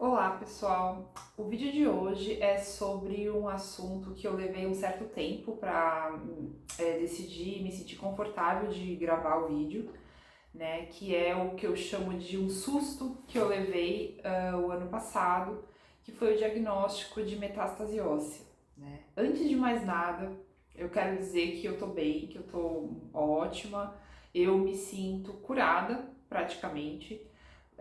Olá, pessoal! O vídeo de hoje é sobre um assunto que eu levei um certo tempo para decidir e me sentir confortável de gravar o vídeo, né? Que é o que eu chamo de um susto que eu levei o ano passado, que foi o diagnóstico de metástase óssea, né? Antes de mais nada, eu quero dizer que eu tô bem, que eu tô ótima, eu me sinto curada praticamente.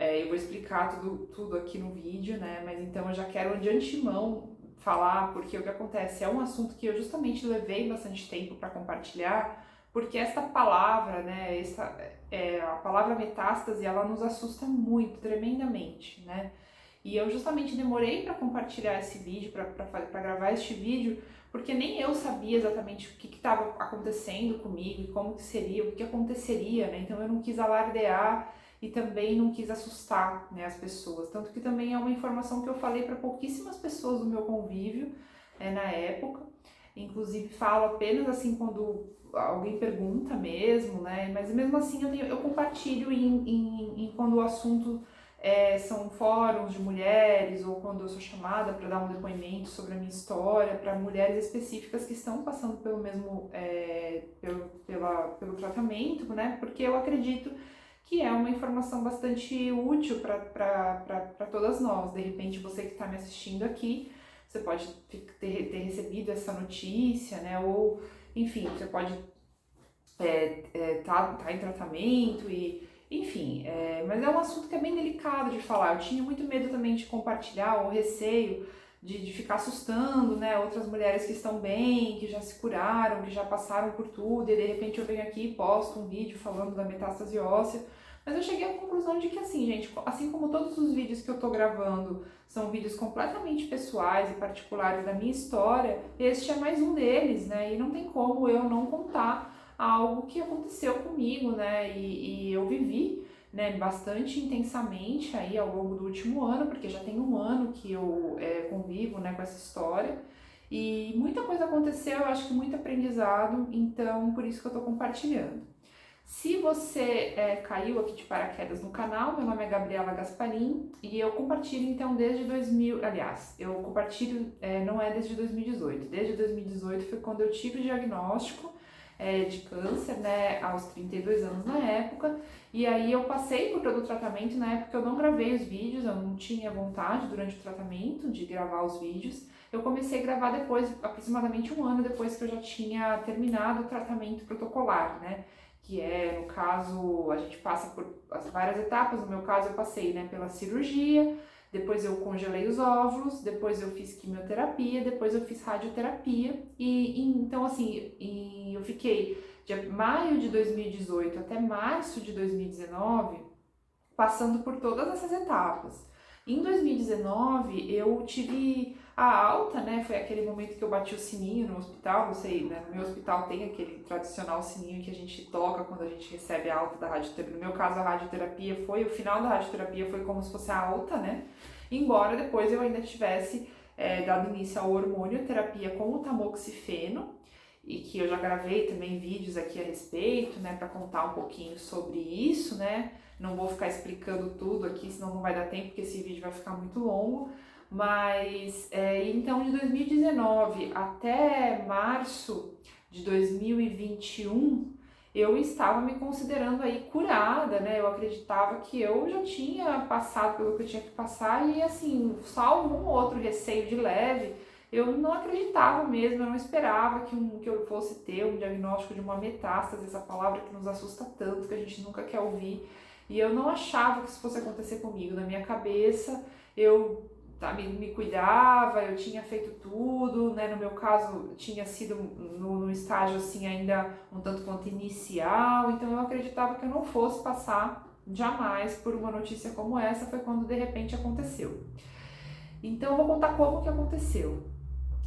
Eu vou explicar tudo aqui no vídeo, né? Mas então eu já quero de antemão falar, porque o que acontece é um assunto que eu justamente levei bastante tempo para compartilhar, porque essa palavra, né? A palavra metástase, ela nos assusta muito, tremendamente, né? E eu justamente demorei para compartilhar esse vídeo, para gravar este vídeo, porque nem eu sabia exatamente o que estava acontecendo comigo e como que seria, o que aconteceria, né? Então eu não quis alardear e também não quis assustar, né, as pessoas. Tanto que também é uma informação que eu falei para pouquíssimas pessoas do meu convívio na época. Inclusive falo apenas assim quando alguém pergunta mesmo, né? Mas mesmo assim eu compartilho em quando o assunto são fóruns de mulheres ou quando eu sou chamada para dar um depoimento sobre a minha história para mulheres específicas que estão passando pelo mesmo pelo tratamento, né? Porque eu acredito que é uma informação bastante útil para todas nós. De repente, você que está me assistindo aqui, você pode ter recebido essa notícia, né? Ou, enfim, você pode tá em tratamento e, enfim, mas é um assunto que é bem delicado de falar. Eu tinha muito medo também de compartilhar, ou receio de ficar assustando, né, outras mulheres que estão bem, que já se curaram, que já passaram por tudo, e de repente eu venho aqui e posto um vídeo falando da metástase óssea. Mas eu cheguei à conclusão de que, assim, gente, assim como todos os vídeos que eu tô gravando são vídeos completamente pessoais e particulares da minha história, este é mais um deles, né, e não tem como eu não contar algo que aconteceu comigo, né, e eu vivi, né, bastante intensamente aí ao longo do último ano, porque já tem um ano que eu convivo, né, com essa história, e muita coisa aconteceu, eu acho que muito aprendizado, então por isso que eu tô compartilhando. Se você caiu aqui de paraquedas no canal, meu nome é Gabriela Gasparim e eu compartilho então desde 2000, aliás, eu compartilho não é desde 2018, desde 2018 foi quando eu tive o diagnóstico de câncer, né, aos 32 anos na época, e aí eu passei por todo o tratamento, na época eu não gravei os vídeos, eu não tinha vontade durante o tratamento de gravar os vídeos, eu comecei a gravar depois, aproximadamente um ano depois que eu já tinha terminado o tratamento protocolar, né, que no caso, a gente passa por várias etapas, no meu caso eu passei, né, pela cirurgia, depois eu congelei os óvulos, depois eu fiz quimioterapia, depois eu fiz radioterapia, então assim, eu fiquei de maio de 2018 até março de 2019 passando por todas essas etapas. Em 2019 eu tive a alta, né? Foi aquele momento que eu bati o sininho no hospital, não sei, né? No meu hospital tem aquele tradicional sininho que a gente toca quando a gente recebe a alta da radioterapia. No meu caso, a radioterapia foi, o final da radioterapia foi como se fosse a alta, né? Embora depois eu ainda tivesse dado início ao hormônio terapia com o tamoxifeno, e que eu já gravei também vídeos aqui a respeito, né, para contar um pouquinho sobre isso, né? Não vou ficar explicando tudo aqui, senão não vai dar tempo, porque esse vídeo vai ficar muito longo. Mas, então, de 2019 até março de 2021, eu estava me considerando aí curada, né? Eu acreditava que eu já tinha passado pelo que eu tinha que passar e, assim, salvo um ou outro receio de leve, eu não acreditava mesmo, eu não esperava que eu fosse ter um diagnóstico de uma metástase, essa palavra que nos assusta tanto, que a gente nunca quer ouvir. E eu não achava que isso fosse acontecer comigo. Na minha cabeça, eu me cuidava, eu tinha feito tudo, né? No meu caso, tinha sido no estágio assim ainda um tanto quanto inicial, então eu acreditava que eu não fosse passar jamais por uma notícia como essa, foi quando de repente aconteceu. Então eu vou contar como que aconteceu.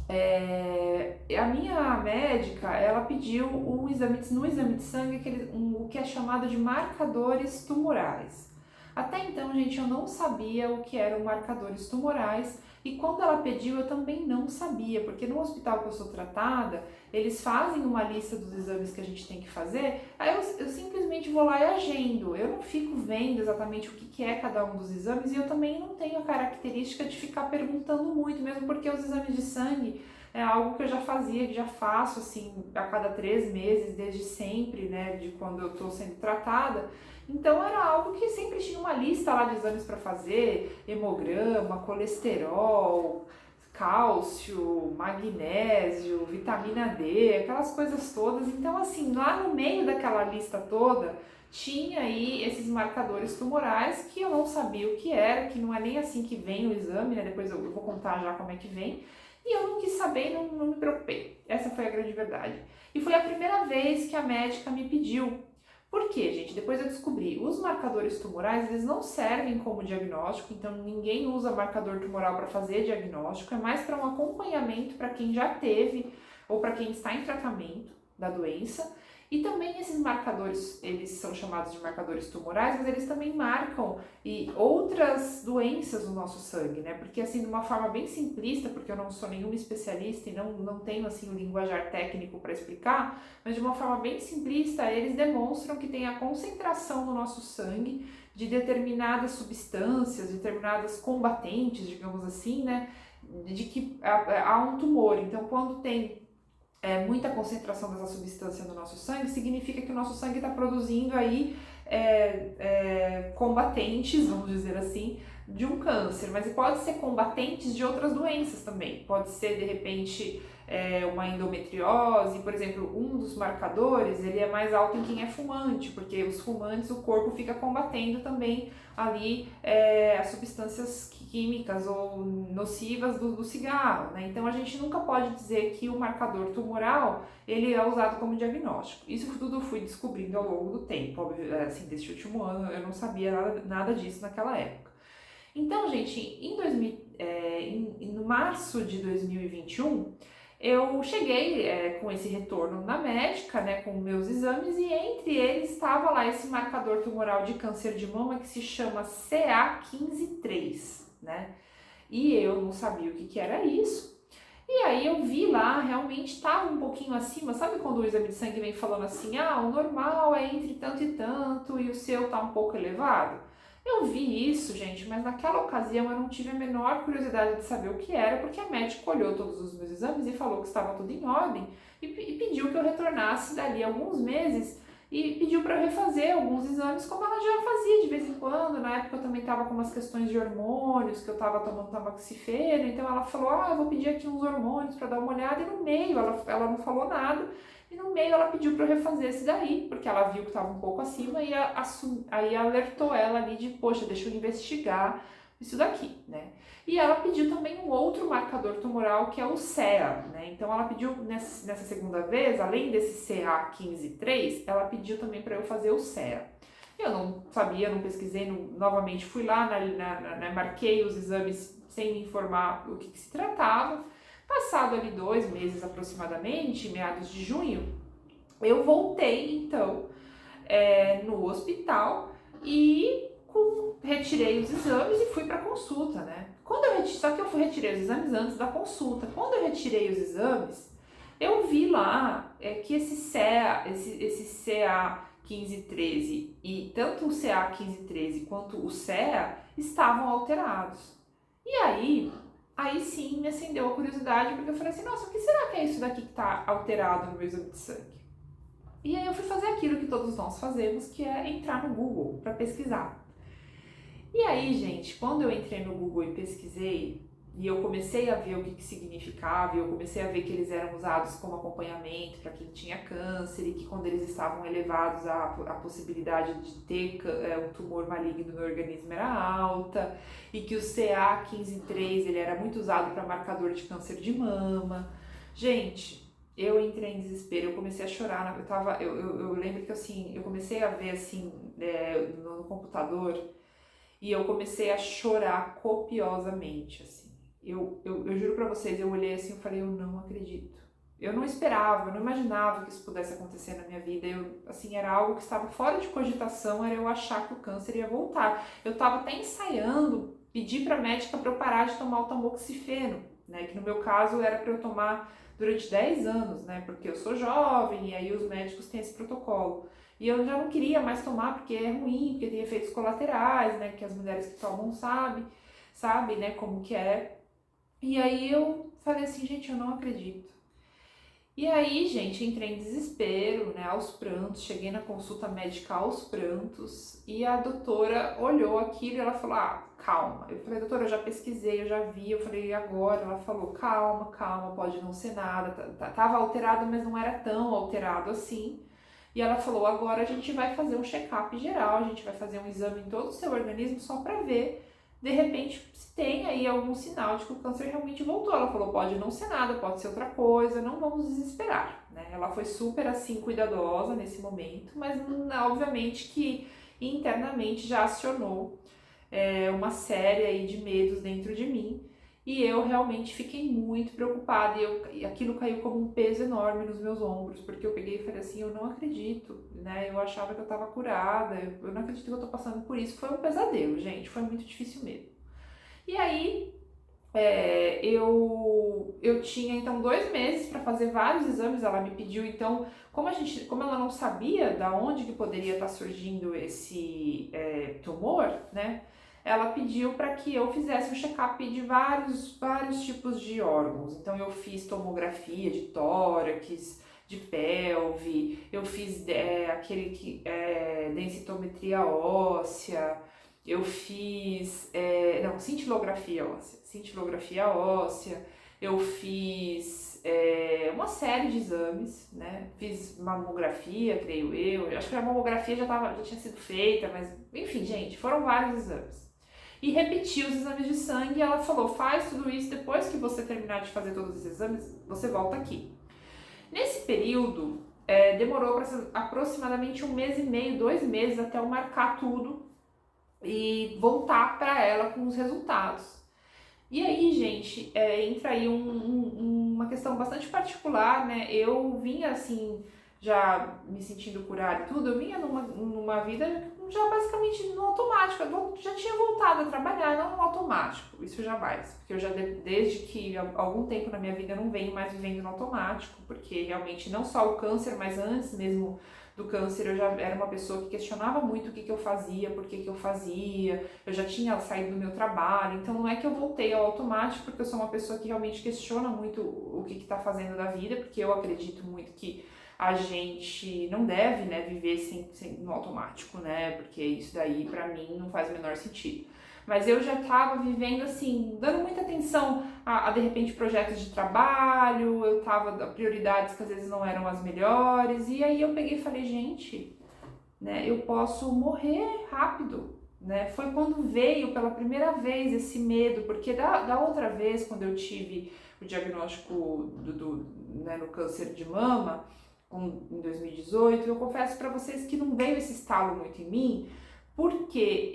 A minha médica, ela pediu no exame de sangue o que é chamado de marcadores tumorais. Até então, gente, eu não sabia o que eram marcadores tumorais e quando ela pediu eu também não sabia, porque no hospital que eu sou tratada, eles fazem uma lista dos exames que a gente tem que fazer, aí eu simplesmente vou lá e agendo, eu não fico vendo exatamente o que é cada um dos exames e eu também não tenho a característica de ficar perguntando muito, mesmo porque os exames de sangue é algo que eu já fazia, que já faço assim a cada 3 meses, desde sempre, né, de quando eu tô sendo tratada. Então era algo que sempre tinha uma lista lá de exames para fazer, hemograma, colesterol, cálcio, magnésio, vitamina D, aquelas coisas todas. Então assim, lá no meio daquela lista toda, tinha aí esses marcadores tumorais que eu não sabia o que era, que não é nem assim que vem o exame, né? Depois eu vou contar já como é que vem. E eu não quis saber, não me preocupei. Essa foi a grande verdade. E foi a primeira vez que a médica me pediu. Por quê, gente? Depois eu descobri, os marcadores tumorais, eles não servem como diagnóstico, então ninguém usa marcador tumoral para fazer diagnóstico, é mais para um acompanhamento para quem já teve ou para quem está em tratamento da doença. E também esses marcadores, eles são chamados de marcadores tumorais, mas eles também marcam outras doenças no nosso sangue, né? Porque assim, de uma forma bem simplista, porque eu não sou nenhuma especialista e não tenho assim um linguajar técnico para explicar, mas de uma forma bem simplista, eles demonstram que tem a concentração no nosso sangue de determinadas substâncias, determinadas combatentes, digamos assim, né? De que há um tumor. Então, quando tem muita concentração dessa substância no nosso sangue, significa que o nosso sangue está produzindo aí combatentes, vamos dizer assim, de um câncer, mas pode ser combatentes de outras doenças também. Pode ser, de repente, uma endometriose, por exemplo, um dos marcadores, ele é mais alto em quem é fumante, porque os fumantes, o corpo fica combatendo também ali as substâncias químicas ou nocivas do cigarro, né? Então a gente nunca pode dizer que o marcador tumoral ele é usado como diagnóstico. Isso tudo eu fui descobrindo ao longo do tempo, óbvio, assim, deste último ano eu não sabia nada disso naquela época. Então, gente, no março de 2021, eu cheguei com esse retorno na médica, né, com meus exames, e entre eles estava lá esse marcador tumoral de câncer de mama que se chama CA15-3, né? E eu não sabia o que era isso. E aí eu vi lá, realmente estava um pouquinho acima, sabe quando o exame de sangue vem falando assim, o normal é entre tanto e tanto e o seu tá um pouco elevado? Eu vi isso, gente, mas naquela ocasião eu não tive a menor curiosidade de saber o que era, porque a médica olhou todos os meus exames e falou que estava tudo em ordem e pediu que eu retornasse dali a alguns meses e pediu para eu refazer alguns exames, como ela já fazia de vez em quando. Na época eu também estava com umas questões de hormônios, que eu estava tomando tamoxifeno, então ela falou, eu vou pedir aqui uns hormônios para dar uma olhada, e no meio ela não falou nada, e no meio ela pediu para eu refazer esse daí, porque ela viu que estava um pouco acima e aí alertou ela ali de, poxa, deixa eu investigar isso daqui, né? E ela pediu também um outro marcador tumoral, que é o CEA, né? Então ela pediu nessa segunda vez, além desse CA15-3, ela pediu também para eu fazer o CEA. Eu não sabia, não pesquisei, novamente fui lá, marquei os exames sem me informar o que se tratava. Passado ali 2 meses aproximadamente, meados de junho, eu voltei então no hospital e retirei os exames e fui para consulta, né? Só que eu retirei os exames antes da consulta. Quando eu retirei os exames, eu vi lá que esse CA15-13 e tanto o CA15-13 quanto o CEA estavam alterados. E aí sim me acendeu a curiosidade, porque eu falei assim, nossa, o que será que é isso daqui que está alterado no meu exame de sangue? E aí eu fui fazer aquilo que todos nós fazemos, que é entrar no Google para pesquisar. E aí, gente, quando eu entrei no Google e pesquisei, e eu comecei a ver o que significava, e eu comecei a ver que eles eram usados como acompanhamento para quem tinha câncer, e que quando eles estavam elevados a possibilidade de ter um tumor maligno no organismo era alta, e que o CA15-3 ele era muito usado para marcador de câncer de mama. Gente, eu entrei em desespero, eu comecei a chorar, eu lembro que assim, eu comecei a ver assim no computador, e eu comecei a chorar copiosamente, assim. Eu juro pra vocês, eu olhei assim e falei, eu não acredito. eu não esperava, eu não imaginava que isso pudesse acontecer na minha vida. Eu, assim, era algo que estava fora de cogitação, era eu achar que o câncer ia voltar. Eu estava até ensaiando, pedir para a médica para eu parar de tomar o tamoxifeno, né? Que no meu caso era para eu tomar durante 10 anos, né? Porque eu sou jovem e aí os médicos têm esse protocolo. E eu já não queria mais tomar porque é ruim, porque tem efeitos colaterais, né? Que as mulheres que tomam sabem, né? Como que é. E aí eu falei assim, gente, eu não acredito. E aí, gente, entrei em desespero, né, aos prantos, cheguei na consulta médica aos prantos e a doutora olhou aquilo e ela falou, calma. Eu falei, doutora, eu já pesquisei, eu já vi, eu falei, e agora? Ela falou, calma, calma, pode não ser nada, tava alterado, mas não era tão alterado assim. E ela falou, agora a gente vai fazer um check-up geral, a gente vai fazer um exame em todo o seu organismo só para ver de repente se tem aí algum sinal de que o câncer realmente voltou. Ela falou, pode não ser nada, pode ser outra coisa, não vamos desesperar, né? Ela foi super assim cuidadosa nesse momento, mas obviamente que internamente já acionou uma série aí de medos dentro de mim. E eu realmente fiquei muito preocupada e aquilo caiu como um peso enorme nos meus ombros, porque eu peguei e falei assim, eu não acredito, né? Eu achava que eu estava curada, eu não acredito que eu estou passando por isso. Foi um pesadelo, gente, foi muito difícil mesmo. E aí eu tinha então 2 meses para fazer vários exames. Ela me pediu então, como ela não sabia da onde que poderia estar surgindo esse tumor, né? Ela pediu para que eu fizesse um check-up de vários tipos de órgãos. Então eu fiz tomografia de tórax, de pelve, eu fiz densitometria óssea, eu fiz cintilografia óssea, eu fiz uma série de exames, né? Fiz mamografia, creio eu, acho que a mamografia já tinha sido feita, mas enfim, gente, foram vários exames. E repeti os exames de sangue e ela falou, faz tudo isso, depois que você terminar de fazer todos os exames, você volta aqui. Nesse período, demorou aproximadamente 1 mês e meio, 2 meses, até eu marcar tudo e voltar para ela com os resultados. E aí, gente, entra aí uma questão bastante particular, né? Eu vinha assim, já me sentindo curada e tudo, eu vinha numa vida já basicamente no automático, eu já tinha voltado a trabalhar, não no automático, isso jamais, porque eu já desde que há algum tempo na minha vida eu não venho mais vivendo no automático, porque realmente não só o câncer, mas antes mesmo do câncer eu já era uma pessoa que questionava muito o que eu fazia, por que eu fazia, eu já tinha saído do meu trabalho, então não é que eu voltei ao automático, porque eu sou uma pessoa que realmente questiona muito o que está fazendo da vida, porque eu acredito muito que a gente não deve, né, viver no automático, né, porque isso daí pra mim não faz o menor sentido. Mas eu já estava vivendo assim, dando muita atenção a de repente projetos de trabalho, eu tava prioridades que às vezes não eram as melhores, e aí eu peguei e falei, gente, né, eu posso morrer rápido, né? Foi quando veio pela primeira vez esse medo, porque da outra vez, quando eu tive o diagnóstico né, no câncer de mama, em 2018, eu confesso para vocês que não veio esse estalo muito em mim, porque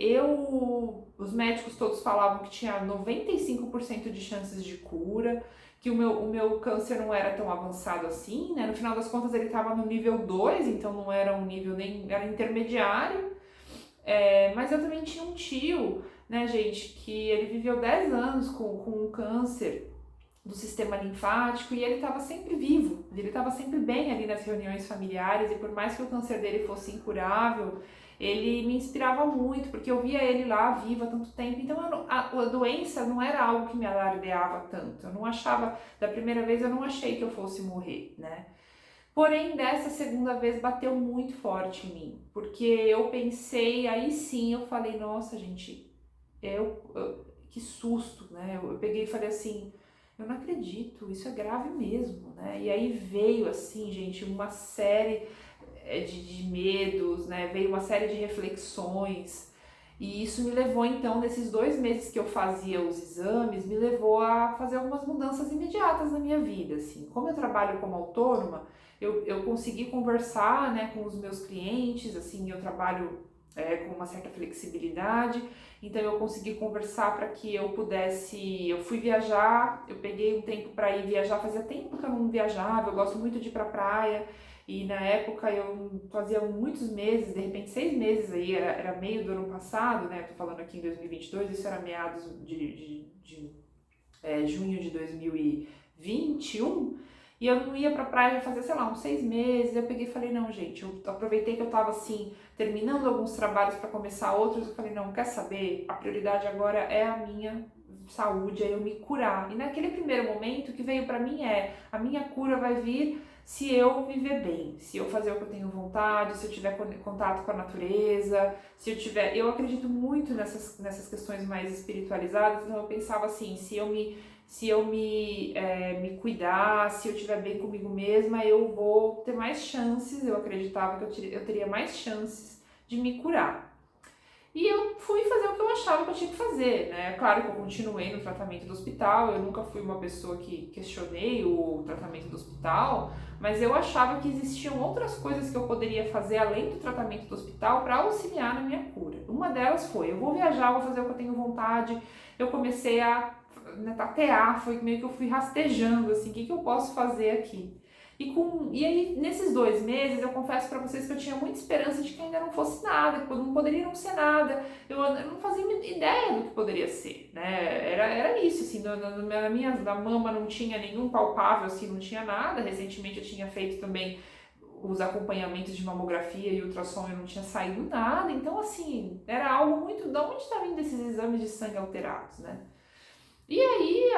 os médicos todos falavam que tinha 95% de chances de cura, que o meu câncer não era tão avançado assim, né? No final das contas ele estava no nível 2, então não era um nível era intermediário, mas eu também tinha um tio, né, gente, que ele viveu 10 anos com um câncer do sistema linfático e ele estava sempre vivo, ele estava sempre bem ali nas reuniões familiares, e por mais que o câncer dele fosse incurável, ele me inspirava muito, porque eu via ele lá vivo há tanto tempo, então a doença não era algo que me alardeava tanto, eu não achava, da primeira vez eu não achei que eu fosse morrer, né? Porém, dessa segunda vez bateu muito forte em mim, porque eu pensei, aí sim eu falei, nossa gente, que susto, né? Eu peguei e falei assim, eu não acredito, isso é grave mesmo, né? E aí veio assim, gente, uma série de medos, né? Veio uma série de reflexões, e isso me levou então, nesses 2 meses que eu fazia os exames, me levou a fazer algumas mudanças imediatas na minha vida, assim. Como eu trabalho como autônoma, eu consegui conversar, né, com os meus clientes, assim, eu trabalho com uma certa flexibilidade, então eu consegui conversar para que eu pudesse, eu fui viajar, eu peguei um tempo para ir viajar, fazia tempo que eu não viajava, eu gosto muito de ir para praia, e na época eu fazia muitos meses, de repente 6 meses aí, era meio do ano passado, né, tô falando aqui em 2022, isso era meados de junho de 2021, e eu não ia pra praia já fazia, sei lá, uns 6 meses. Eu peguei e falei, não, gente, eu aproveitei que eu tava assim, terminando alguns trabalhos para começar outros. Eu falei, não, quer saber? A prioridade agora é a minha saúde, é eu me curar. E naquele primeiro momento, o que veio pra mim a minha cura vai vir se eu viver bem, se eu fazer o que eu tenho vontade, se eu tiver contato com a natureza, se eu tiver... Eu acredito muito nessas questões mais espiritualizadas, então eu pensava assim, se eu me cuidar, se eu estiver bem comigo mesma, eu vou ter mais chances, eu acreditava que eu teria mais chances de me curar. E eu fui fazer o que eu achava que eu tinha que fazer, né? Claro que eu continuei no tratamento do hospital, eu nunca fui uma pessoa que questionei o tratamento do hospital, mas eu achava que existiam outras coisas que eu poderia fazer além do tratamento do hospital para auxiliar na minha cura. Uma delas foi, eu vou viajar, vou fazer o que eu tenho vontade. Eu comecei a tatear, foi meio que eu fui rastejando, assim, o que eu posso fazer aqui? E aí, nesses 2 meses, eu confesso para vocês que eu tinha muita esperança de que ainda não fosse nada, que não poderia não ser nada. Eu não fazia ideia do que poderia ser, né? Era isso, assim, na mama não tinha nenhum palpável, assim, não tinha nada. Recentemente eu tinha feito também os acompanhamentos de mamografia e ultrassom e não tinha saído nada. Então, assim, era algo muito... De onde está vindo esses exames de sangue alterados, né? E aí,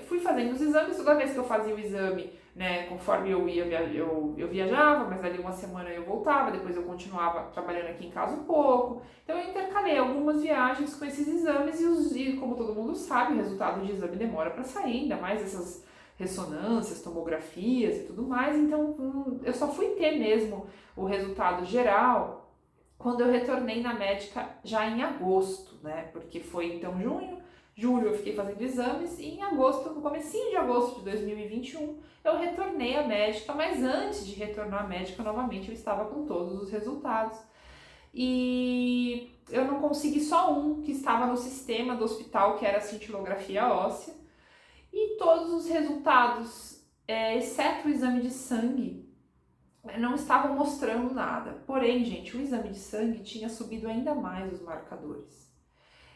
fui fazendo os exames, toda vez que eu fazia o exame, né, conforme eu ia, eu viajava, mas ali uma semana eu voltava, depois eu continuava trabalhando aqui em casa um pouco. Então eu intercalei algumas viagens com esses exames e como todo mundo sabe, o resultado de exame demora para sair, ainda mais essas ressonâncias, tomografias e tudo mais. Então eu só fui ter mesmo o resultado geral quando eu retornei na médica já em agosto, né, porque foi então julho eu fiquei fazendo exames e em agosto, no comecinho de agosto de 2021, eu retornei à médica, mas antes de retornar à médica novamente eu estava com todos os resultados. E eu não consegui só um que estava no sistema do hospital, que era a cintilografia óssea, e todos os resultados, exceto o exame de sangue, não estavam mostrando nada. Porém, gente, o exame de sangue tinha subido ainda mais os marcadores.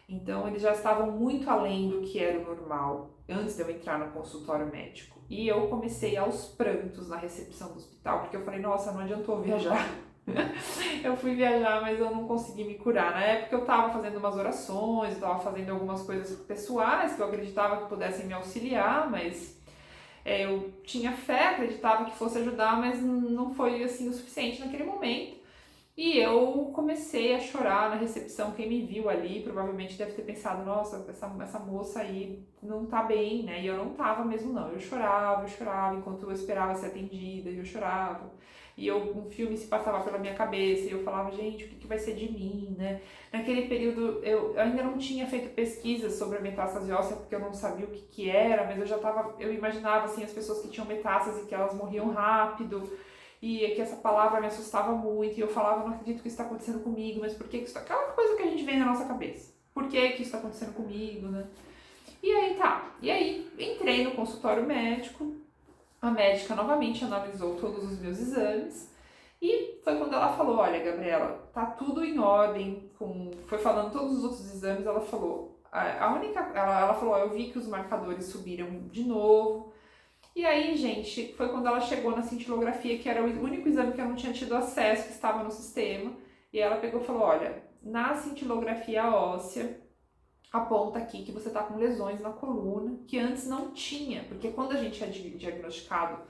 Então, eles já estavam muito além do que era o normal, antes de eu entrar no consultório médico. E eu comecei aos prantos na recepção do hospital, porque eu falei, nossa, não adiantou viajar. Eu fui viajar, mas eu não consegui me curar. Na época eu estava fazendo umas orações, estava fazendo algumas coisas pessoais que eu acreditava que pudessem me auxiliar, mas eu tinha fé, acreditava que fosse ajudar, mas não foi assim o suficiente naquele momento. E eu comecei a chorar na recepção. Quem me viu ali provavelmente deve ter pensado, nossa, essa moça aí não tá bem, né? E eu não tava mesmo não. Eu chorava enquanto eu esperava ser atendida, e eu chorava. E um filme se passava pela minha cabeça e eu falava, gente, o que vai ser de mim, né? Naquele período eu ainda não tinha feito pesquisas sobre a metástase óssea porque eu não sabia o que era, mas eu imaginava assim as pessoas que tinham metástase, que elas morriam rápido. E que essa palavra me assustava muito, e eu falava, não acredito que isso está acontecendo comigo, mas por que isso está... Aquela coisa que a gente vê na nossa cabeça. Por que isso está acontecendo comigo, né? E aí tá. E aí entrei no consultório médico, a médica novamente analisou todos os meus exames, e foi quando ela falou, olha, Gabriela, tá tudo em ordem, foi falando todos os outros exames, ela falou, ela falou, eu vi que os marcadores subiram de novo. E aí, gente, foi quando ela chegou na cintilografia, que era o único exame que eu não tinha tido acesso, que estava no sistema. E ela pegou e falou, olha, na cintilografia óssea, aponta aqui que você está com lesões na coluna, que antes não tinha. Porque quando a gente é diagnosticado,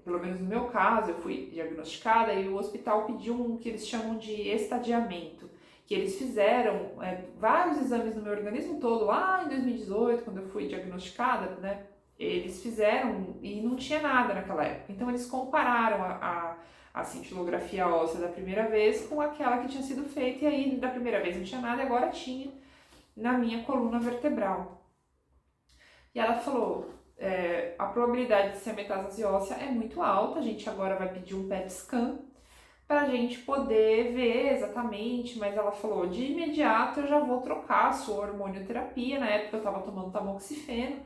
pelo menos no meu caso, eu fui diagnosticada e o hospital pediu o que eles chamam de estadiamento. Que eles fizeram vários exames no meu organismo todo, lá em 2018, quando eu fui diagnosticada, né? Eles fizeram e não tinha nada naquela época. Então eles compararam a cintilografia óssea da primeira vez com aquela que tinha sido feita, e aí da primeira vez não tinha nada e agora tinha na minha coluna vertebral. E ela falou, a probabilidade de ser metástase óssea é muito alta, a gente agora vai pedir um PET scan pra gente poder ver exatamente, mas ela falou, de imediato eu já vou trocar a sua hormonioterapia, na época eu tava tomando tamoxifeno,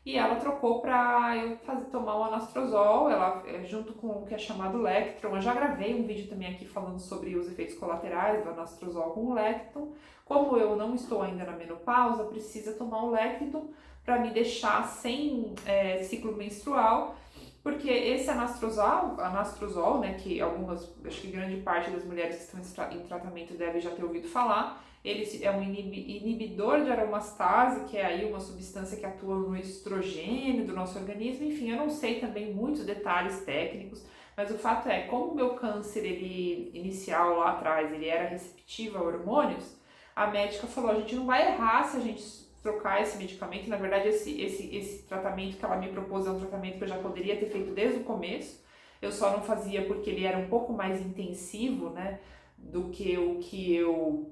e ela trocou pra eu tomar o anastrozol, ela, junto com o que é chamado Lectron, eu já gravei um vídeo também aqui falando sobre os efeitos colaterais do anastrozol com o Lectron, como eu não estou ainda na menopausa, precisa tomar o Lectron para me deixar sem ciclo menstrual, porque esse anastrozol, né, que acho que grande parte das mulheres que estão em tratamento deve já ter ouvido falar, ele é um inibidor de aromastase, que é aí uma substância que atua no estrogênio do nosso organismo. Enfim, eu não sei também muitos detalhes técnicos, mas o fato é, como o meu câncer ele, inicial lá atrás, ele era receptivo a hormônios, a médica falou, a gente não vai errar se a gente trocar esse medicamento. Na verdade, esse tratamento que ela me propôs é um tratamento que eu já poderia ter feito desde o começo. Eu só não fazia porque ele era um pouco mais intensivo, né, do que o que eu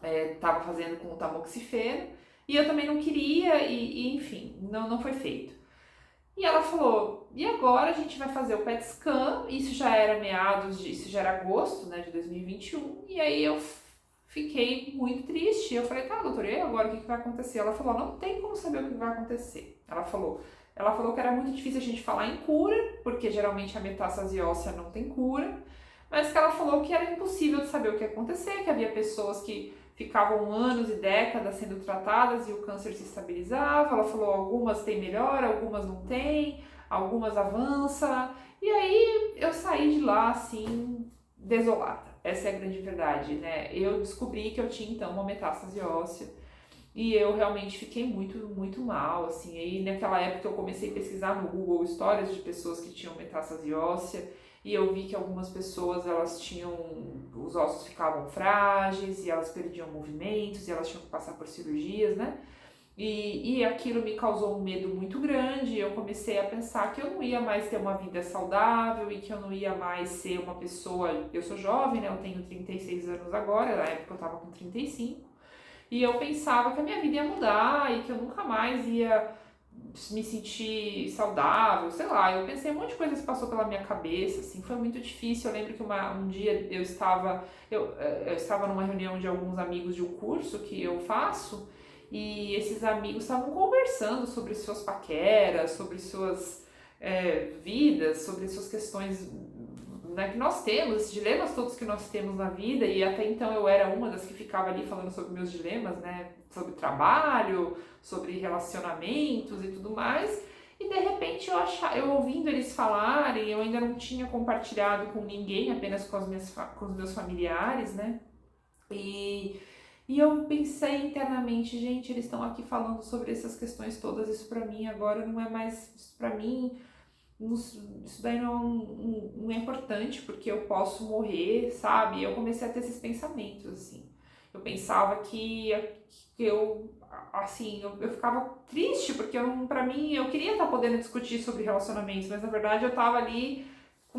estava fazendo com o tamoxifeno. E eu também não queria, enfim, não foi feito. E ela falou, e agora a gente vai fazer o PET scan, isso já era isso já era agosto, né, de 2021, e aí eu fiquei muito triste. Eu falei, tá, doutora, e agora o que vai acontecer? Ela falou, não tem como saber o que vai acontecer. Ela falou que era muito difícil a gente falar em cura, porque geralmente a metástase óssea não tem cura, mas que ela falou que era impossível de saber o que ia acontecer, que havia pessoas que ficavam anos e décadas sendo tratadas e o câncer se estabilizava. Ela falou, algumas têm melhora, algumas não têm, algumas avança. E aí eu saí de lá assim, desolada. Essa é a grande verdade, né? Eu descobri que eu tinha então uma metástase óssea e eu realmente fiquei muito, muito mal, assim. Aí naquela época eu comecei a pesquisar no Google histórias de pessoas que tinham metástase óssea e eu vi que algumas pessoas, elas tinham, os ossos ficavam frágeis e elas perdiam movimentos e elas tinham que passar por cirurgias, né? E aquilo me causou um medo muito grande. Eu comecei a pensar que eu não ia mais ter uma vida saudável e que eu não ia mais ser uma pessoa. Eu sou jovem, né? Eu tenho 36 anos agora, na época eu tava com 35. E eu pensava que a minha vida ia mudar e que eu nunca mais ia me sentir saudável, sei lá. Eu pensei, um monte de coisas passou pela minha cabeça, assim, foi muito difícil. Eu lembro que um dia eu estava numa reunião de alguns amigos de um curso que eu faço, e esses amigos estavam conversando sobre suas paqueras, sobre suas vidas, sobre suas questões, né, que nós temos, esses dilemas todos que nós temos na vida. E até então eu era uma das que ficava ali falando sobre meus dilemas, né, sobre trabalho, sobre relacionamentos e tudo mais. E de repente eu ouvindo eles falarem, eu ainda não tinha compartilhado com ninguém, apenas com os meus familiares, né? E eu pensei internamente, gente, eles estão aqui falando sobre essas questões todas, isso pra mim agora não é mais, isso pra mim, isso daí não é importante, porque eu posso morrer, sabe? E eu comecei a ter esses pensamentos, assim. Eu pensava que eu, assim, eu ficava triste, porque pra mim, eu queria estar podendo discutir sobre relacionamentos, mas na verdade eu tava ali com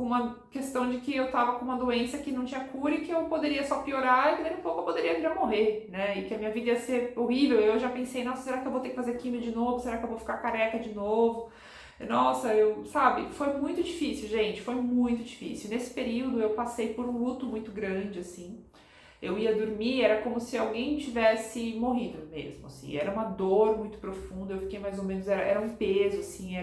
uma questão de que eu tava com uma doença que não tinha cura e que eu poderia só piorar e que daqui a pouco eu poderia vir a morrer, né? E que a minha vida ia ser horrível. Eu já pensei, nossa, será que eu vou ter que fazer quimio de novo? Será que eu vou ficar careca de novo? Nossa, sabe, foi muito difícil, gente, foi muito difícil. Nesse período eu passei por um luto muito grande, assim. Eu ia dormir, era como se alguém tivesse morrido mesmo, assim. Era uma dor muito profunda, eu fiquei mais ou menos, era um peso, assim,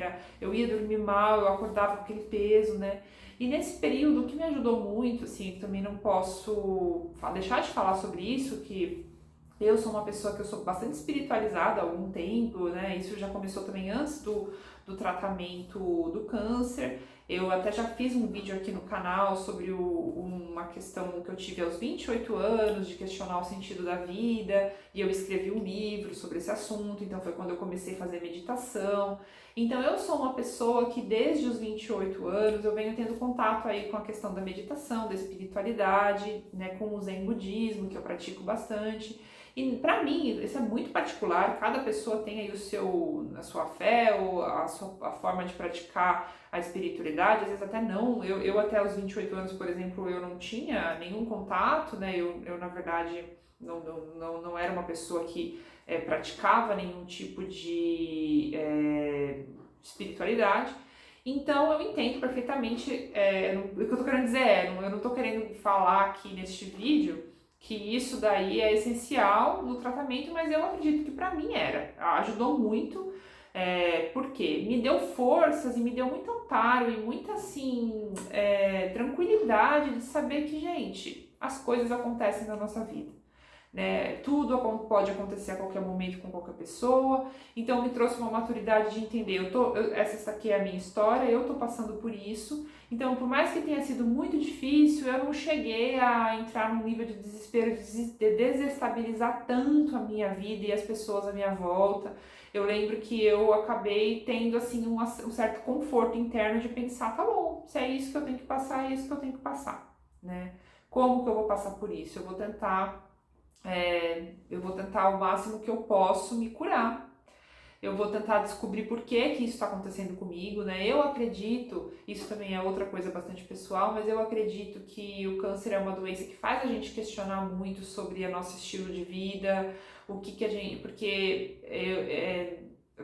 eu ia dormir mal, eu acordava com aquele peso, né? E nesse período, o que me ajudou muito, assim, também não posso deixar de falar sobre isso, que eu sou uma pessoa que eu sou bastante espiritualizada há algum tempo, né? Isso já começou também antes do tratamento do câncer. Eu até já fiz um vídeo aqui no canal sobre uma questão que eu tive aos 28 anos, de questionar o sentido da vida, e eu escrevi um livro sobre esse assunto, então foi quando eu comecei a fazer meditação. Então eu sou uma pessoa que desde os 28 anos eu venho tendo contato aí com a questão da meditação, da espiritualidade, né, com o Zen budismo, que eu pratico bastante. E para mim, isso é muito particular, cada pessoa tem aí a sua fé ou a forma de praticar a espiritualidade, às vezes até não. Eu até os 28 anos, por exemplo, eu não tinha nenhum contato, né? Eu na verdade, não era uma pessoa que praticava nenhum tipo de espiritualidade. Então eu entendo perfeitamente, o que eu tô querendo dizer eu não tô querendo falar aqui neste vídeo que isso daí é essencial no tratamento, mas eu acredito que pra mim ajudou muito, porque me deu forças e me deu muito amparo e muita assim, tranquilidade de saber que, gente, as coisas acontecem na nossa vida, né? Tudo pode acontecer a qualquer momento com qualquer pessoa, então me trouxe uma maturidade de entender, essa aqui é a minha história, eu tô passando por isso, então por mais que tenha sido muito difícil, eu não cheguei a entrar num nível de desespero, de desestabilizar tanto a minha vida e as pessoas à minha volta. Eu lembro que eu acabei tendo assim um certo conforto interno de pensar, tá bom, se é isso que eu tenho que passar, é isso que eu tenho que passar, né? Como que eu vou passar por isso? Eu vou tentar o máximo que eu posso me curar. Eu vou tentar descobrir por que isso está acontecendo comigo, né? Eu acredito, isso também é outra coisa bastante pessoal, mas eu acredito que o câncer é uma doença que faz a gente questionar muito sobre o nosso estilo de vida, o que que a gente... Porque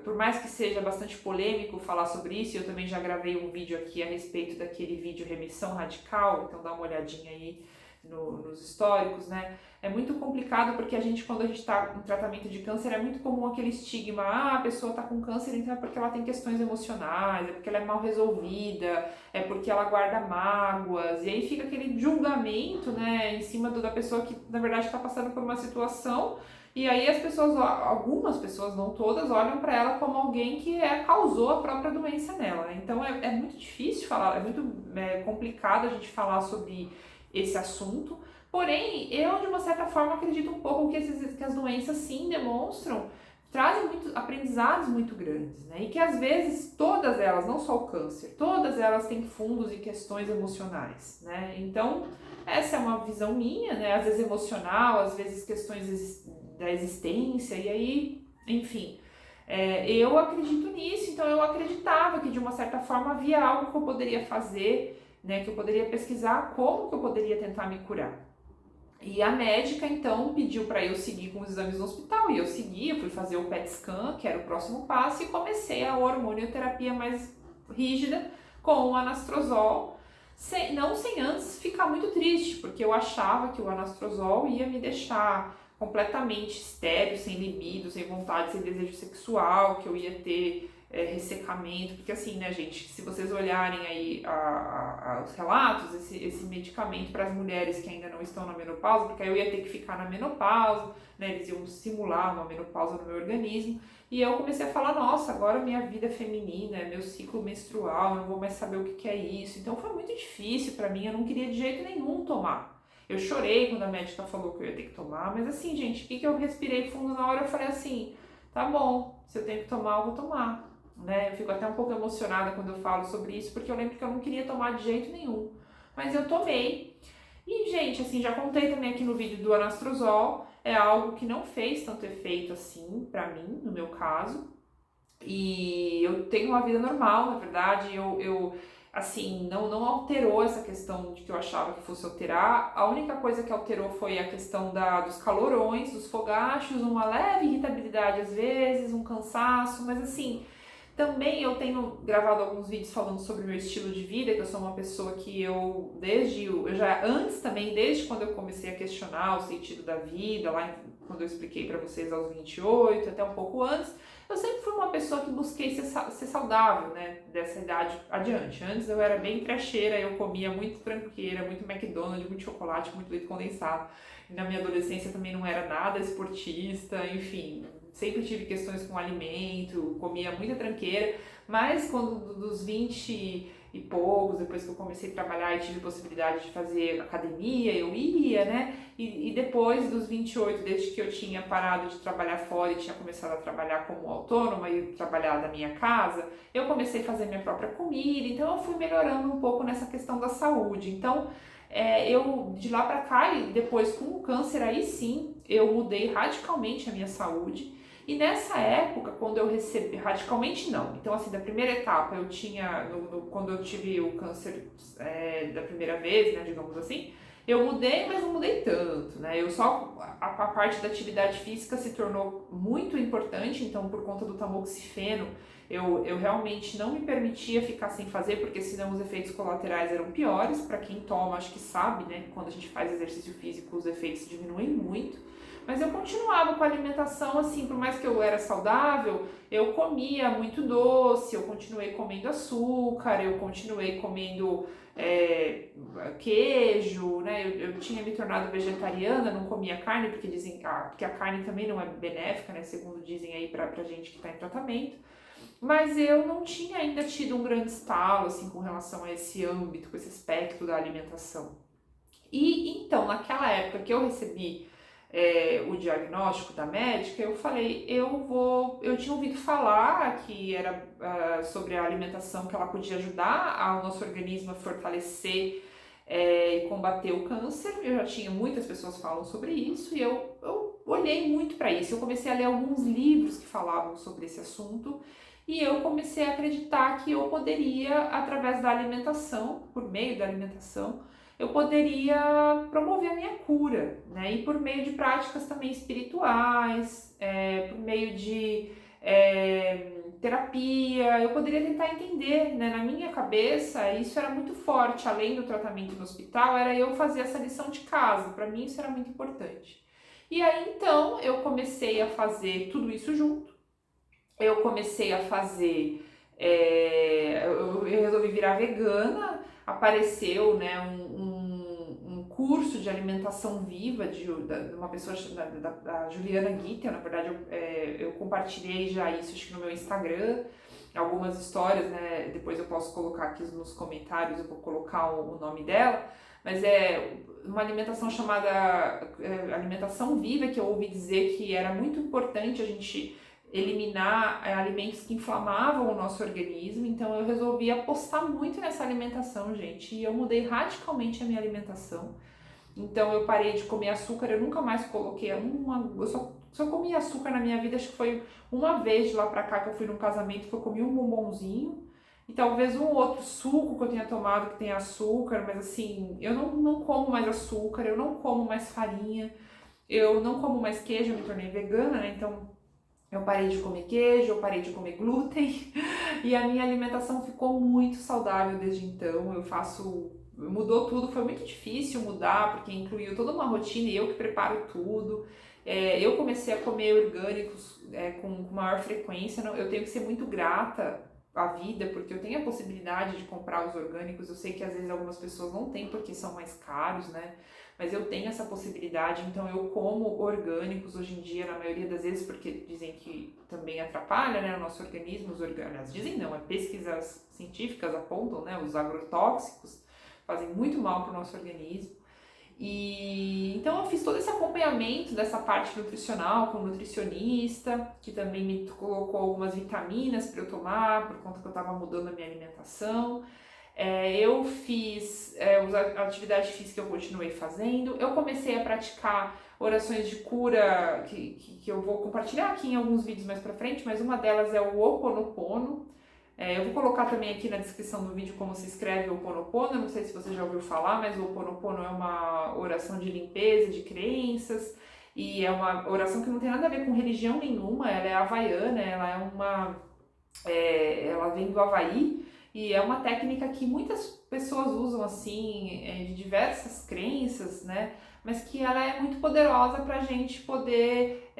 por mais que seja bastante polêmico falar sobre isso, eu também já gravei um vídeo aqui a respeito daquele vídeo Remissão Radical, então dá uma olhadinha aí nos históricos, né? É muito complicado porque quando a gente está em tratamento de câncer, é muito comum aquele estigma, a pessoa está com câncer, então é porque ela tem questões emocionais, é porque ela é mal resolvida, é porque ela guarda mágoas, e aí fica aquele julgamento, né, em cima da pessoa que, na verdade, está passando por uma situação, e aí algumas pessoas, não todas, olham para ela como alguém que causou a própria doença nela, né? Então é muito difícil falar, é muito complicado a gente falar sobre esse assunto. Porém, eu de uma certa forma acredito um pouco que as doenças sim demonstram, trazem aprendizados muito grandes, né? E que às vezes todas elas, não só o câncer, todas elas têm fundos e questões emocionais, né? Então, essa é uma visão minha, né? Às vezes emocional, às vezes questões da existência, e aí, enfim. Eu acredito nisso, então eu acreditava que de uma certa forma havia algo que eu poderia fazer, né? Que eu poderia pesquisar como que eu poderia tentar me curar. E a médica, então, pediu para eu seguir com os exames no hospital, e eu segui, eu fui fazer o PET scan, que era o próximo passo, e comecei a hormonioterapia mais rígida com o anastrozol, não sem antes ficar muito triste, porque eu achava que o anastrozol ia me deixar completamente estéril, sem libido, sem vontade, sem desejo sexual, que eu ia ter ressecamento, porque assim, né, gente, se vocês olharem aí os relatos, esse medicamento para as mulheres que ainda não estão na menopausa, porque aí eu ia ter que ficar na menopausa, né, eles iam simular uma menopausa no meu organismo, e eu comecei a falar, nossa, agora minha vida é feminina, é meu ciclo menstrual, eu não vou mais saber o que é isso, então foi muito difícil para mim, eu não queria de jeito nenhum tomar. Eu chorei quando a médica falou que eu ia ter que tomar, mas assim, gente, o que eu respirei fundo na hora, eu falei assim, tá bom, se eu tenho que tomar, eu vou tomar. Né? Eu fico até um pouco emocionada quando eu falo sobre isso, porque eu lembro que eu não queria tomar de jeito nenhum. Mas eu tomei. E, gente, assim, já contei também aqui no vídeo do anastrozol, é algo que não fez tanto efeito assim pra mim, no meu caso. E eu tenho uma vida normal, na verdade, eu assim, não alterou essa questão de que eu achava que fosse alterar. A única coisa que alterou foi a questão dos calorões, dos fogachos, uma leve irritabilidade às vezes, um cansaço, mas assim, também eu tenho gravado alguns vídeos falando sobre o meu estilo de vida, que eu sou uma pessoa que desde quando eu comecei a questionar o sentido da vida, quando eu expliquei para vocês aos 28, até um pouco antes, eu sempre fui uma pessoa que busquei ser saudável, né, dessa idade adiante. Antes eu era bem trecheira, eu comia muito tranqueira, muito McDonald's, muito chocolate, muito leite condensado. E na minha adolescência também não era nada esportista, enfim, sempre tive questões com alimento, comia muita tranqueira, mas quando dos 20 e poucos, depois que eu comecei a trabalhar e tive possibilidade de fazer academia, eu ia, né? E depois dos 28, desde que eu tinha parado de trabalhar fora e tinha começado a trabalhar como autônoma e trabalhar da minha casa, eu comecei a fazer minha própria comida, então eu fui melhorando um pouco nessa questão da saúde. Então, eu de lá pra cá e depois com o câncer, aí sim, eu mudei radicalmente a minha saúde. E nessa época, quando eu recebi, radicalmente não, então assim, da primeira etapa eu tinha, quando eu tive o câncer da primeira vez, né, digamos assim, Eu mudei, mas não mudei tanto, né? Eu só a parte da atividade física se tornou muito importante, então por conta do tamoxifeno, eu realmente não me permitia ficar sem fazer, porque senão os efeitos colaterais eram piores. Para quem toma, acho que sabe, né? Quando a gente faz exercício físico, os efeitos diminuem muito. Mas eu continuava com a alimentação assim, por mais que eu era saudável, eu comia muito doce, eu continuei comendo açúcar, eu continuei comendo queijo, né? Eu tinha me tornado vegetariana, não comia carne, porque dizem que a carne também não é benéfica, né? Segundo dizem aí pra gente que está em tratamento. Mas eu não tinha ainda tido um grande estalo, assim, com relação a esse âmbito, com esse aspecto da alimentação. E então, naquela época que eu recebi o diagnóstico da médica, eu falei, eu tinha ouvido falar que era sobre a alimentação, que ela podia ajudar ao nosso organismo a fortalecer e combater o câncer. Eu já tinha, muitas pessoas falam sobre isso, e eu olhei muito para isso. Eu comecei a ler alguns livros que falavam sobre esse assunto, e eu comecei a acreditar que eu poderia, através da alimentação, por meio da alimentação, eu poderia promover a minha cura, né? E por meio de práticas também espirituais, por meio de terapia, eu poderia tentar entender, né? Na minha cabeça, isso era muito forte, além do tratamento no hospital, era eu fazer essa lição de casa, para mim isso era muito importante. E aí então eu comecei a fazer tudo isso junto, eu comecei a fazer, eu resolvi virar vegana, apareceu, né, um curso de alimentação viva de uma pessoa, da Juliana Guitel. Na verdade eu compartilhei já isso, acho que no meu Instagram, algumas histórias, né, depois eu posso colocar aqui nos comentários, eu vou colocar o nome dela, mas é uma alimentação chamada alimentação viva, que eu ouvi dizer que era muito importante a gente eliminar alimentos que inflamavam o nosso organismo. Então eu resolvi apostar muito nessa alimentação, gente, e eu mudei radicalmente a minha alimentação. Então eu parei de comer açúcar, eu nunca mais coloquei eu só comi açúcar na minha vida, acho que foi uma vez de lá pra cá que eu fui num casamento que eu comi um bombonzinho e talvez um outro suco que eu tenha tomado que tem açúcar, mas assim, eu não como mais açúcar, eu não como mais farinha, eu não como mais queijo, eu me tornei vegana, né? Então eu parei de comer queijo, eu parei de comer glúten e a minha alimentação ficou muito saudável desde então. Mudou tudo, foi muito difícil mudar porque incluiu toda uma rotina e eu que preparo tudo. Eu comecei a comer orgânicos com maior frequência. Eu tenho que ser muito grata à vida porque eu tenho a possibilidade de comprar os orgânicos. Eu sei que às vezes algumas pessoas não têm porque são mais caros, né? Mas eu tenho essa possibilidade, então eu como orgânicos hoje em dia, na maioria das vezes, porque dizem que também atrapalha, né, o nosso organismo, os orgânicos. Dizem não, pesquisas científicas apontam, né, os agrotóxicos fazem muito mal para o nosso organismo. E então eu fiz todo esse acompanhamento dessa parte nutricional com o nutricionista, que também me colocou algumas vitaminas para eu tomar, por conta que eu estava mudando a minha alimentação. Eu fiz a atividade física, eu continuei fazendo. Eu comecei a praticar orações de cura que eu vou compartilhar aqui em alguns vídeos mais pra frente, mas uma delas é o Ho Oponopono. Eu vou colocar também aqui na descrição do vídeo como se escreve o Ho Oponopono. Eu não sei se você já ouviu falar, mas o Ho Oponopono é uma oração de limpeza de crenças e é uma oração que não tem nada a ver com religião nenhuma. Ela é havaiana, ela vem do Havaí. E é uma técnica que muitas pessoas usam assim, de diversas crenças, né? Mas que ela é muito poderosa para a gente poder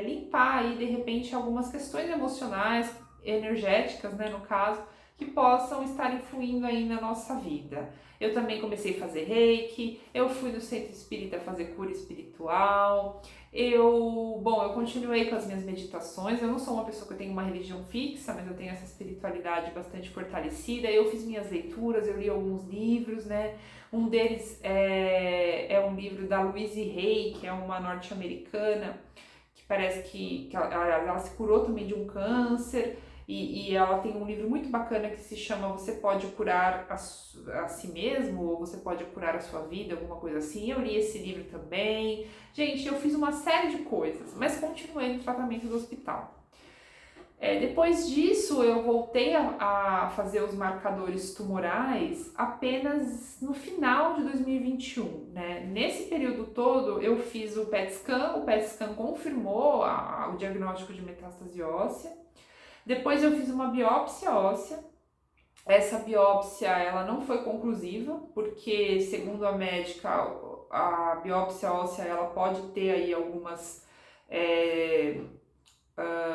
limpar aí, de repente, algumas questões emocionais, energéticas, né, no caso, que possam estar influindo aí na nossa vida. Eu também comecei a fazer reiki, eu fui no centro espírita fazer cura espiritual, eu continuei com as minhas meditações. Eu não sou uma pessoa que tem uma religião fixa, mas eu tenho essa espiritualidade bastante fortalecida. Eu fiz minhas leituras, eu li alguns livros, né? Um deles é um livro da Louise Hay, que é uma norte-americana, que parece que ela se curou também de um câncer. E ela tem um livro muito bacana que se chama Você Pode Curar a Si Mesmo, ou Você Pode Curar a Sua Vida, alguma coisa assim. Eu li esse livro também. Gente, eu fiz uma série de coisas, mas continuei no tratamento do hospital. Depois disso, eu voltei a fazer os marcadores tumorais apenas no final de 2021, né? Nesse período todo, eu fiz o PET scan confirmou o diagnóstico de metástase óssea. Depois eu fiz uma biópsia óssea. Essa biópsia, ela não foi conclusiva, porque, segundo a médica, a biópsia óssea, ela pode ter aí algumas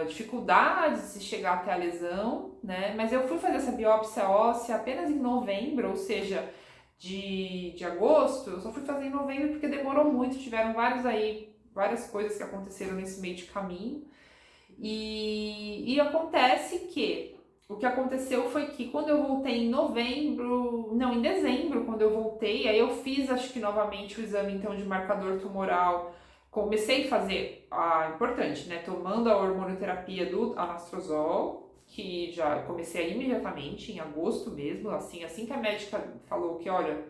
dificuldades se chegar até a lesão, né? Mas eu fui fazer essa biópsia óssea apenas em novembro, ou seja, de agosto. Eu só fui fazer em novembro porque demorou muito, tiveram várias coisas que aconteceram nesse meio de caminho. E acontece que o que aconteceu foi que quando eu voltei em dezembro, quando eu voltei, aí eu fiz, acho que novamente o exame então de marcador tumoral. Comecei a fazer, importante, né? Tomando a hormonoterapia do anastrozol, que já comecei imediatamente, em agosto mesmo, assim que a médica falou que, olha,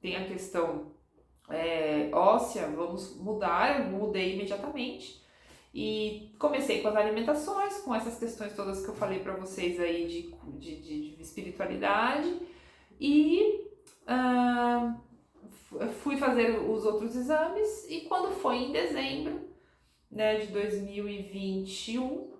tem a questão óssea, vamos mudar, eu mudei imediatamente. E comecei com as alimentações, com essas questões todas que eu falei para vocês aí de espiritualidade. E fui fazer os outros exames e quando foi em dezembro, né, de 2021,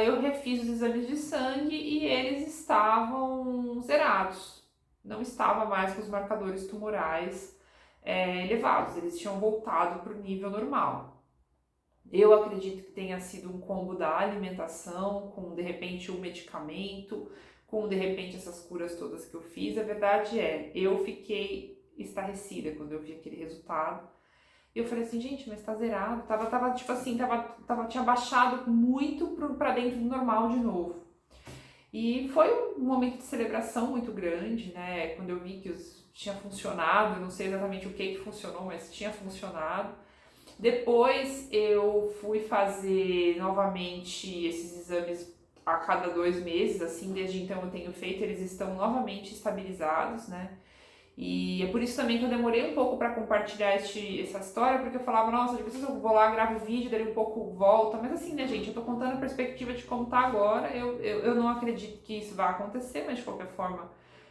eu refiz os exames de sangue e eles estavam zerados. Não estava mais com os marcadores tumorais elevados, eles tinham voltado para o nível normal. Eu acredito que tenha sido um combo da alimentação, com de repente o medicamento, com de repente essas curas todas que eu fiz. A verdade eu fiquei estarrecida quando eu vi aquele resultado. E eu falei assim, gente, mas tá zerado. Tava tipo assim, tinha baixado muito pra dentro do normal de novo. E foi um momento de celebração muito grande, né? Quando eu vi que tinha funcionado, eu não sei exatamente o que funcionou, mas tinha funcionado. Depois eu fui fazer novamente esses exames a cada 2 meses, assim, desde então eu tenho feito, eles estão novamente estabilizados, né? E é por isso também que eu demorei um pouco para compartilhar essa história, porque eu falava, nossa, depois eu vou lá, gravo o vídeo, daí um pouco volta, mas assim, né, gente, eu tô contando a perspectiva de como tá agora, eu não acredito que isso vá acontecer, mas de qualquer forma,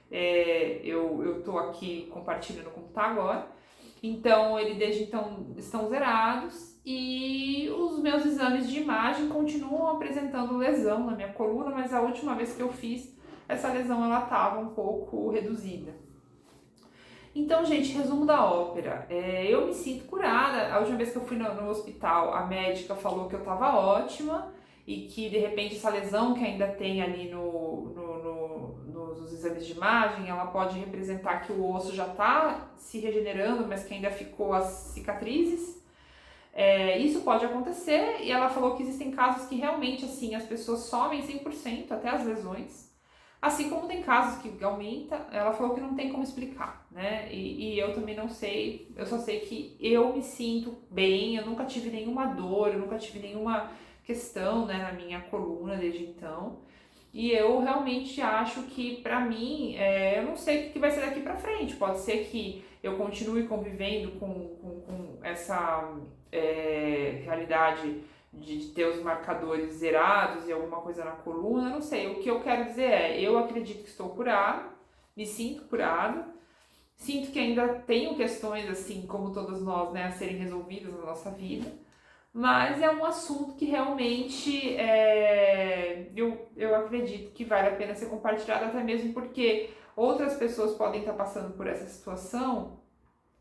eu tô aqui compartilhando como tá agora. Então, desde então estão zerados e os meus exames de imagem continuam apresentando lesão na minha coluna, mas a última vez que eu fiz, essa lesão ela estava um pouco reduzida. Então, gente, resumo da ópera. Eu me sinto curada. A última vez que eu fui no hospital, a médica falou que eu estava ótima e que, de repente, essa lesão que ainda tem ali nos exames de imagem, ela pode representar que o osso já está se regenerando, mas que ainda ficou as cicatrizes. Isso pode acontecer e ela falou que existem casos que realmente, assim, as pessoas somem 100%, até as lesões. Assim como tem casos que aumenta, ela falou que não tem como explicar, né? E eu também não sei, eu só sei que eu me sinto bem, eu nunca tive nenhuma dor, eu nunca tive nenhuma questão, né, na minha coluna desde então. E eu realmente acho que, pra mim, eu não sei o que vai ser daqui pra frente. Pode ser que eu continue convivendo com essa realidade de ter os marcadores zerados e alguma coisa na coluna, não sei. O que eu quero dizer eu acredito que estou curada, me sinto curada, sinto que ainda tenho questões, assim, como todas nós, né, a serem resolvidas na nossa vida, mas é um assunto que realmente eu acredito que vale a pena ser compartilhado, até mesmo porque outras pessoas podem estar passando por essa situação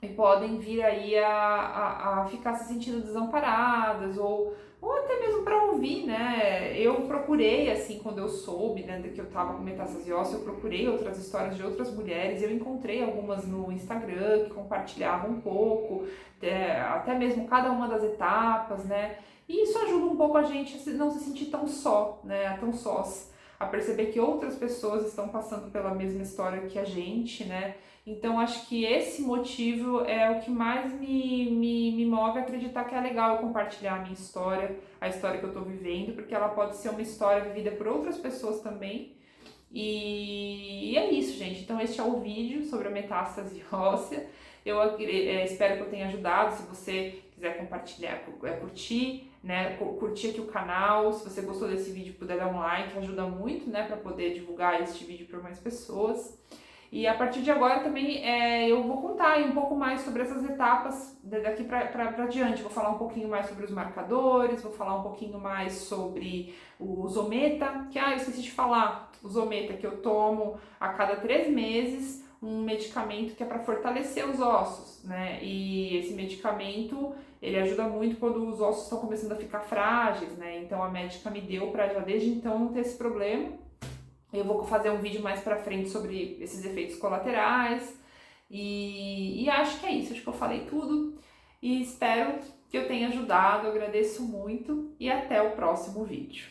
e podem vir aí a ficar se sentindo desamparadas ou até mesmo para ouvir, né? Eu procurei, assim, quando eu soube, né, que eu tava com metástase óssea, eu procurei outras histórias de outras mulheres, eu encontrei algumas no Instagram que compartilhavam um pouco, até mesmo cada uma das etapas, né? E isso ajuda um pouco a gente a não se sentir tão só, né? Tão sós, a perceber que outras pessoas estão passando pela mesma história que a gente, né? Então, acho que esse motivo é o que mais me move a acreditar que é legal eu compartilhar a minha história, a história que eu tô vivendo, porque ela pode ser uma história vivida por outras pessoas também. E é isso, gente. Então, este é o vídeo sobre a metástase óssea. Eu espero que eu tenha ajudado. Se você quiser compartilhar, curtir, né, curtir aqui o canal, se você gostou desse vídeo puder dar um like, ajuda muito, né, para poder divulgar este vídeo para mais pessoas. E a partir de agora também eu vou contar aí um pouco mais sobre essas etapas daqui para diante. Vou falar um pouquinho mais sobre os marcadores, vou falar um pouquinho mais sobre o Zometa, que eu esqueci de falar, o Zometa que eu tomo a cada 3 meses, um medicamento que é para fortalecer os ossos, né? E esse medicamento, ele ajuda muito quando os ossos estão começando a ficar frágeis, né? Então a médica me deu para já desde então não ter esse problema. Eu vou fazer um vídeo mais pra frente sobre esses efeitos colaterais e acho que é isso, acho que eu falei tudo e espero que eu tenha ajudado, agradeço muito e até o próximo vídeo.